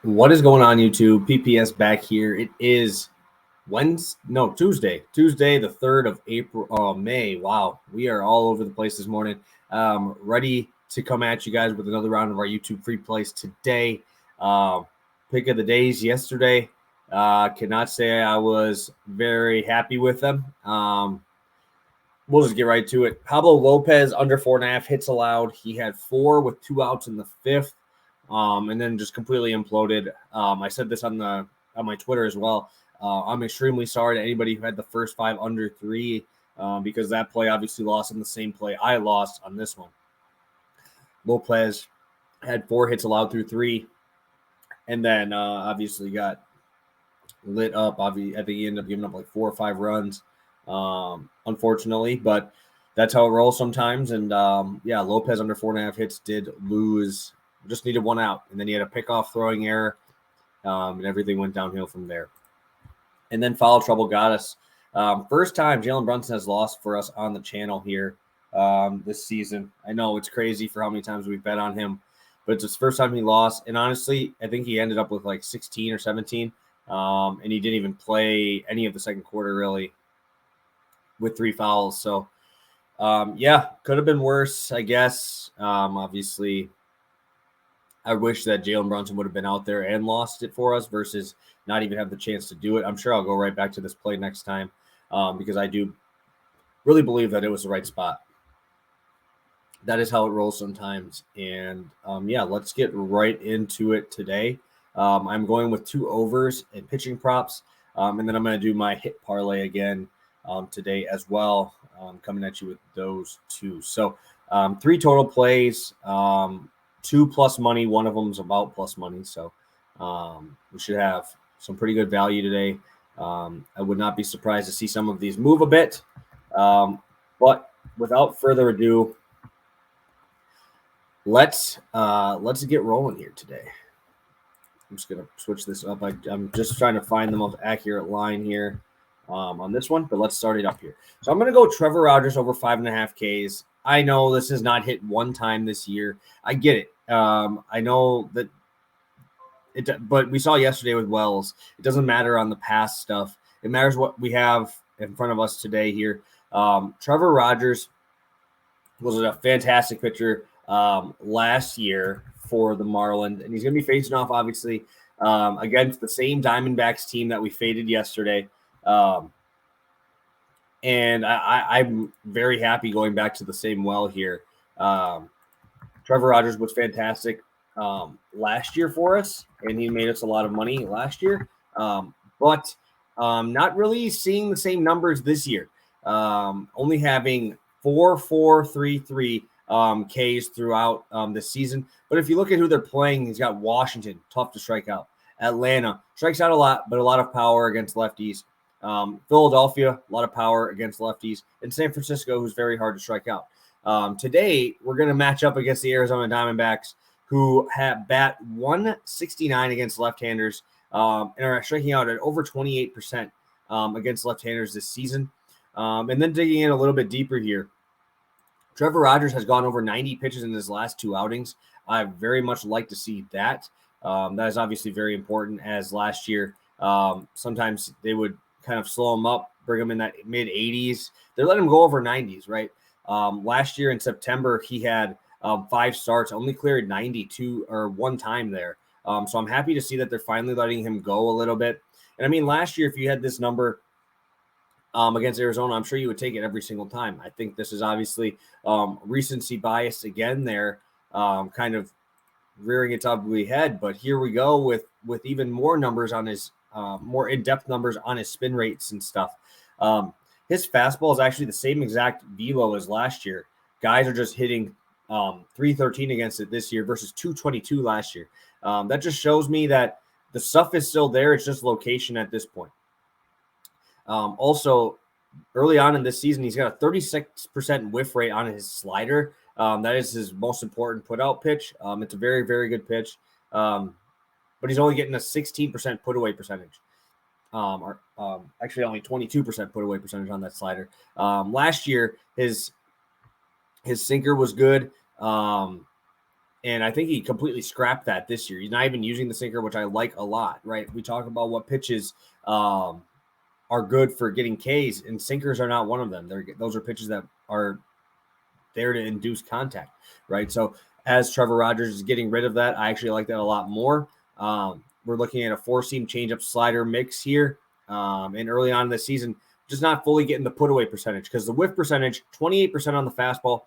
What is going on, YouTube? PPS back here. It is Tuesday, the 3rd of May. Wow, we are all over the place this morning. Ready to come at you guys with another round of our YouTube free plays today. Pick of the days yesterday. Cannot say I was very happy with them. We'll just get right to it. Pablo Lopez under 4.5 hits allowed. He had 4 with 2 outs in the 5th. And then just completely imploded. I said this on my Twitter as well. I'm extremely sorry to anybody who had the first 5 under 3 because that play obviously lost in the same play I lost on this one. Lopez had 4 hits allowed through 3, and then obviously got lit up. I think he ended up giving up like 4 or 5 runs, unfortunately, but that's how it rolls sometimes. And Lopez under 4.5 hits did lose. Just needed 1 out, and then he had a pickoff throwing error, and everything went downhill from there. And then foul trouble got us. First time Jalen Brunson has lost for us on the channel here this season. I know it's crazy for how many times we've bet on him, but it's his first time he lost. And honestly, I think he ended up with like 16 or 17, and he didn't even play any of the second quarter really with 3 fouls. So, could have been worse, I guess. Obviously, I wish that Jalen Brunson would have been out there and lost it for us versus not even have the chance to do it. I'm sure I'll go right back to this play next time because I do really believe that it was the right spot. That is how it rolls sometimes. And, let's get right into it today. I'm going with 2 overs and pitching props, and then I'm going to do my hit parlay again today as well, coming at you with those 2. So 3 total plays. 2 plus money. One of them is about plus money. So we should have some pretty good value today. I would not be surprised to see some of these move a bit. But without further ado, let's get rolling here today. I'm just going to switch this up. I'm just trying to find the most accurate line here on this one, but let's start it up here. So I'm going to go Trevor Rogers over 5.5 Ks. I know this has not hit one time this year. I get it. I know that but we saw yesterday with Wells, it doesn't matter on the past stuff. It matters what we have in front of us today here. Trevor Rogers was a fantastic pitcher last year for the Marlins, and he's going to be facing off, obviously, against the same Diamondbacks team that we faded yesterday. And I'm very happy going back to the same well here. Trevor Rogers was fantastic last year for us, and he made us a lot of money last year. But not really seeing the same numbers this year. Only having 4.433 Ks throughout this season. But if you look at who they're playing, he's got Washington, tough to strike out. Atlanta strikes out a lot, but a lot of power against lefties. Philadelphia, a lot of power against lefties. And San Francisco, who's very hard to strike out. Today, we're going to match up against the Arizona Diamondbacks, who have bat 169 against left-handers and are striking out at over 28% against left-handers this season. And then digging in a little bit deeper here, Trevor Rogers has gone over 90 pitches in his last 2 outings. I very much like to see that. That is obviously very important, as last year sometimes they would kind of slow him up, bring him in that mid-80s. They let him go over 90s, right? Last year in September, he had 5 starts, only cleared 92 or 1 time there. So I'm happy to see that they're finally letting him go a little bit. And I mean, last year, if you had this number against Arizona, I'm sure you would take it every single time. I think this is obviously recency bias again there, kind of rearing its ugly head. But here we go with even more numbers on his more in-depth numbers on his spin rates and stuff. His fastball is actually the same exact velo as last year. Guys are just hitting 313 against it this year versus 222 last year. That just shows me that the stuff is still there. It's just location at this point. Also, early on in this season, he's got a 36% whiff rate on his slider. That is his most important put-out pitch. It's a very, very good pitch. But he's only getting a 16% put-away percentage. Actually only 22% put-away percentage on that slider. Last year, his sinker was good. And I think he completely scrapped that this year. He's not even using the sinker, which I like a lot, right? We talk about what pitches are good for getting Ks, and sinkers are not one of them. Those are pitches that are there to induce contact, right? So as Trevor Rogers is getting rid of that, I actually like that a lot more. We're looking at a four-seam changeup slider mix here. And early on in the season, just not fully getting the put-away percentage because the whiff percentage, 28% on the fastball,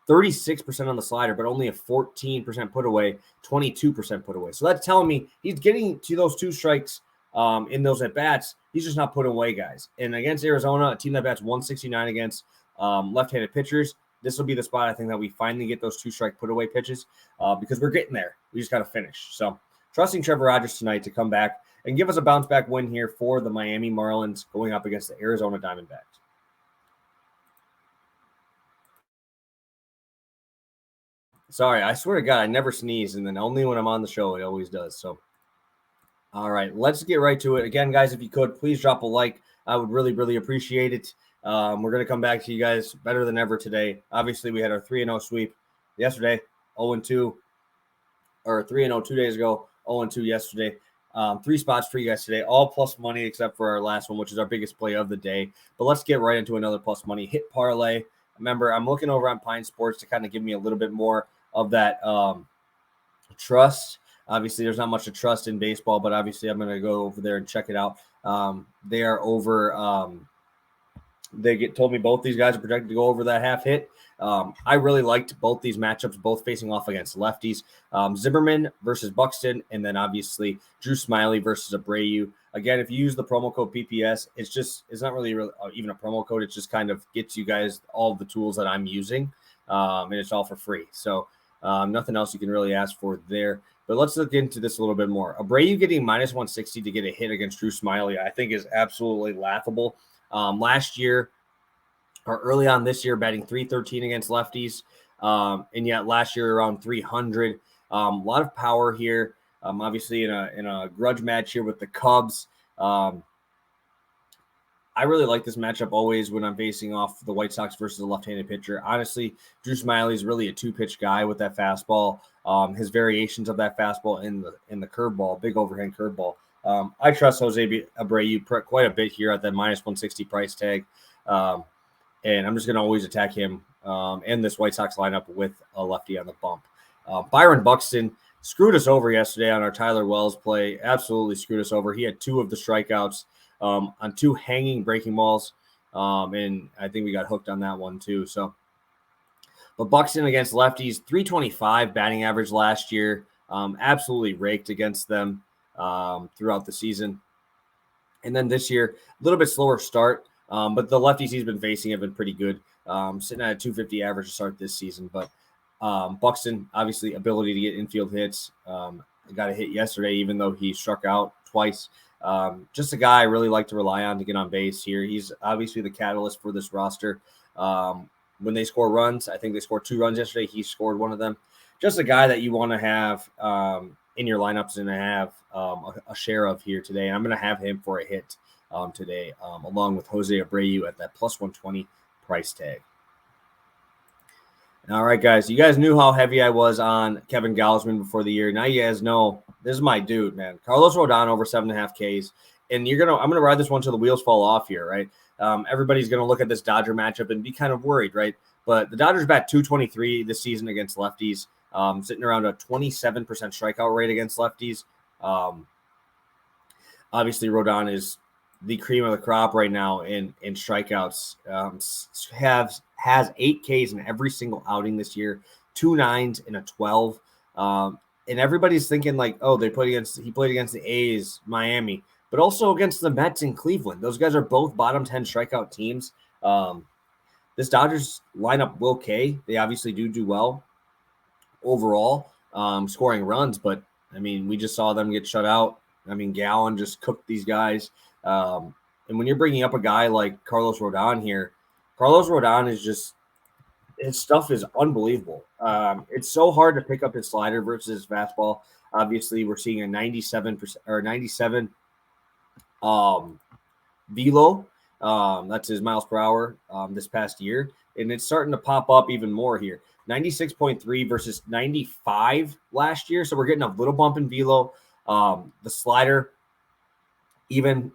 36% on the slider, but only a 14% put away, 22% put away. So that's telling me he's getting to those two strikes in those at-bats. He's just not putting away guys. And against Arizona, a team that bats 169 against left-handed pitchers, this will be the spot I think that we finally get those two-strike put-away pitches because we're getting there. We just got to finish. So trusting Trevor Rogers tonight to come back and give us a bounce-back win here for the Miami Marlins going up against the Arizona Diamondbacks. Sorry, I swear to God, I never sneeze, and then only when I'm on the show, it always does. So, all right, let's get right to it. Again, guys, if you could, please drop a like. I would really, really appreciate it. We're going to come back to you guys better than ever today. Obviously, we had our 3-0 sweep yesterday, 0-2, or 3-0 2 days ago, 0-2 yesterday. 3 spots for you guys today, all plus money except for our last one, which is our biggest play of the day. But let's get right into another plus money hit parlay. Remember, I'm looking over on Pine Sports to kind of give me a little bit more of that trust. Obviously, there's not much to trust in baseball, but obviously I'm going to go over there and check it out. They are over. They told me both these guys are projected to go over that half hit. I really liked both these matchups, both facing off against lefties. Zimmerman versus Buxton, and then obviously Drew Smyly versus Abreu. Again, if you use the promo code PPS, it's not really even a promo code. It just kind of gets you guys all of the tools that I'm using, and it's all for free. So nothing else you can really ask for there. But let's look into this a little bit more. Abreu getting minus 160 to get a hit against Drew Smyly, I think is absolutely laughable. Last year, or early on this year, batting .313 against lefties, and yet last year around 300. A lot of power here. Obviously in a grudge match here with the Cubs. I really like this matchup always when I'm facing off the White Sox versus a left-handed pitcher. Honestly, Drew Smyly is really a two-pitch guy with that fastball. His variations of that fastball in the curveball, big overhand curveball. I trust Jose Abreu quite a bit here at that minus 160 price tag. And I'm just going to always attack him and this White Sox lineup with a lefty on the bump. Byron Buxton screwed us over yesterday on our Tyler Wells play. Absolutely screwed us over. He had 2 of the strikeouts on 2 hanging breaking balls. And I think we got hooked on that one too. So, but Buxton against lefties, 325 batting average last year. Absolutely raked against them throughout the season. And then this year, a little bit slower start. But the lefties he's been facing have been pretty good, sitting at a 250 average to start this season. But Buxton, obviously, ability to get infield hits. Got a hit yesterday, even though he struck out twice. Just a guy I really like to rely on to get on base here. He's obviously the catalyst for this roster. When they score runs, I think they scored 2 runs yesterday. He scored one of them. Just a guy that you want to have in your lineups and have a share of here today. And I'm going to have him for a hit today, along with Jose Abreu at that plus 120 price tag. All right, guys. You guys knew how heavy I was on Kevin Gausman before the year. Now you guys know this is my dude, man. Carlos Rodon over 7.5 Ks. And I'm gonna ride this one till the wheels fall off here, right? Everybody's gonna look at this Dodger matchup and be kind of worried, right? But the Dodgers bat .223 this season against lefties, sitting around a 27% strikeout rate against lefties. Obviously, Rodon is the cream of the crop right now in strikeouts. Has 8 Ks in every single outing this year, 2 9s and a 12. And everybody's thinking like, oh, he played against the A's, Miami, but also against the Mets in Cleveland. Those guys are both bottom 10 strikeout teams. This Dodgers lineup will K. They obviously do well overall, scoring runs, but I mean, we just saw them get shut out. I mean, Gallen just cooked these guys. And when you're bringing up a guy like Carlos Rodon here, Carlos Rodon is just, his stuff is unbelievable. It's so hard to pick up his slider versus his fastball. Obviously, we're seeing a 97% or 97 velo. That's his miles per hour this past year. And it's starting to pop up even more here. 96.3 versus 95 last year. So we're getting a little bump in velo. The slider even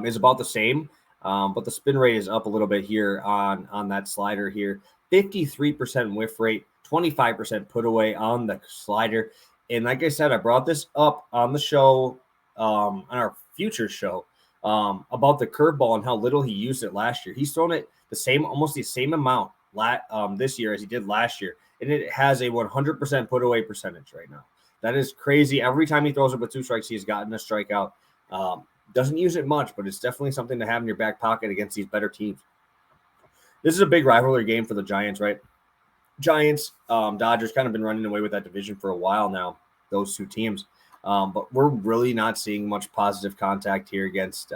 is about the same, but the spin rate is up a little bit here on that slider here. 53% whiff rate, 25% put away on the slider. And like I said, I brought this up on the show, on our future show, about the curveball and how little he used it last year. He's thrown it almost the same amount this year as he did last year. And it has a 100% put away percentage right now. That is crazy. Every time he throws it with 2 strikes, he has gotten a strikeout. Doesn't use it much, but it's definitely something to have in your back pocket against these better teams. This is a big rivalry game for the Giants, right? Giants, Dodgers kind of been running away with that division for a while now, those 2 teams. But we're really not seeing much positive contact here against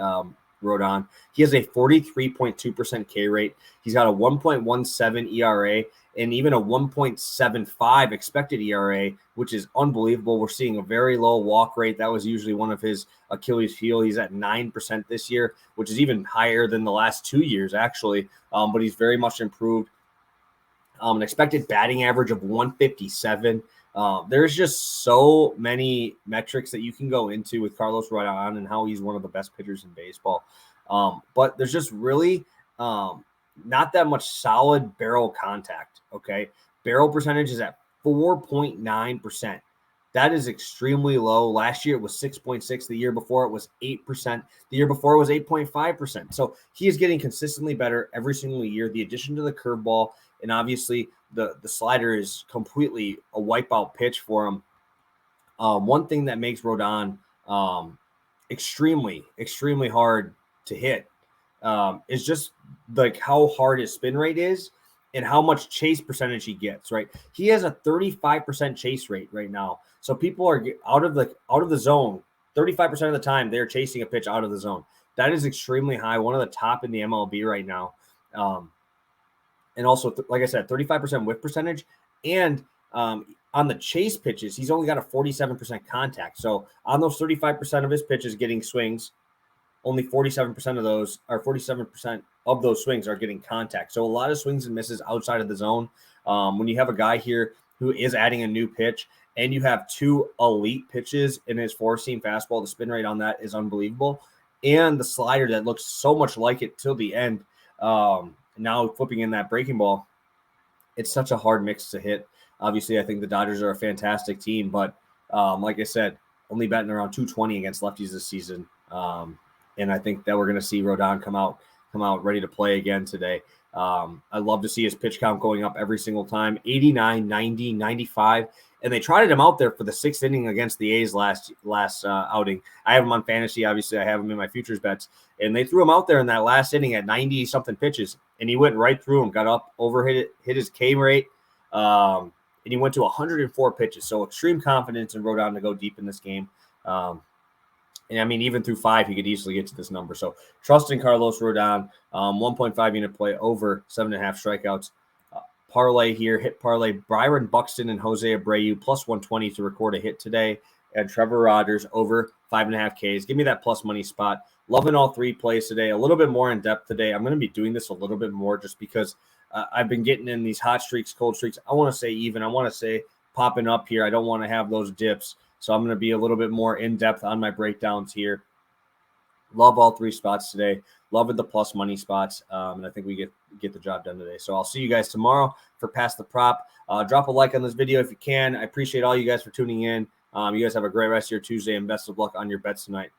Rodon. He has a 43.2% K rate. He's got a 1.17 ERA and even a 1.75 expected ERA, which is unbelievable. We're seeing a very low walk rate. That was usually one of his Achilles heel. He's at 9% this year, which is even higher than the last 2 years, actually. But he's very much improved. An expected batting average of 157. There's just so many metrics that you can go into with Carlos Rodon and how he's one of the best pitchers in baseball. But there's just really not that much solid barrel contact, okay? Barrel percentage is at 4.9%. That is extremely low. Last year it was 6.6. The year before it was 8%. The year before it was 8.5%. So he is getting consistently better every single year. The addition to the curveball and obviously the slider is completely a wipeout pitch for him. One thing that makes Rodon extremely, extremely hard to hit is just like how hard his spin rate is and how much chase percentage he gets, right? He has a 35% chase rate right now. So people are out of the zone 35% of the time. They're chasing a pitch out of the zone. That is extremely high, one of the top in the MLB right now. And also, like I said, 35% whiff percentage. And on the chase pitches, he's only got a 47% contact. So on those 35% of his pitches getting swings, only 47% of those, or 47% of those swings are getting contact. So a lot of swings and misses outside of the zone. When you have a guy here who is adding a new pitch and you have 2 elite pitches in his 4-seam fastball, the spin rate on that is unbelievable. And the slider that looks so much like it till the end, now flipping in that breaking ball, it's such a hard mix to hit. Obviously, I think the Dodgers are a fantastic team, but like I said, only batting around 220 against lefties this season. And I think that we're going to see Rodon come out ready to play again today. I love to see his pitch count going up every single time, 89, 90, 95. And they trotted him out there for the 6th inning against the A's last outing. I have him on fantasy. Obviously, I have him in my futures bets. And they threw him out there in that last inning at 90-something pitches. And he went right through him, got up, hit his K rate. And he went to 104 pitches. So extreme confidence in Rodon to go deep in this game. And I mean, even through 5, he could easily get to this number. So trust in Carlos Rodon, 1.5 unit play over 7.5 strikeouts. Parlay here, hit parlay. Abreu and Buxton and Jose Abreu plus 120 to record a hit today. And Trevor Rogers over 5.5 Ks. Give me that plus money spot. Loving all 3 plays today. A little bit more in depth today. I'm going to be doing this a little bit more just because I've been getting in these hot streaks, cold streaks. I want to say even. I want to say popping up here. I don't want to have those dips. So I'm going to be a little bit more in-depth on my breakdowns here. Love all 3 spots today. Loving the plus money spots. And I think we get the job done today. So I'll see you guys tomorrow for Pass the Prop. Drop a like on this video if you can. I appreciate all you guys for tuning in. You guys have a great rest of your Tuesday and best of luck on your bets tonight.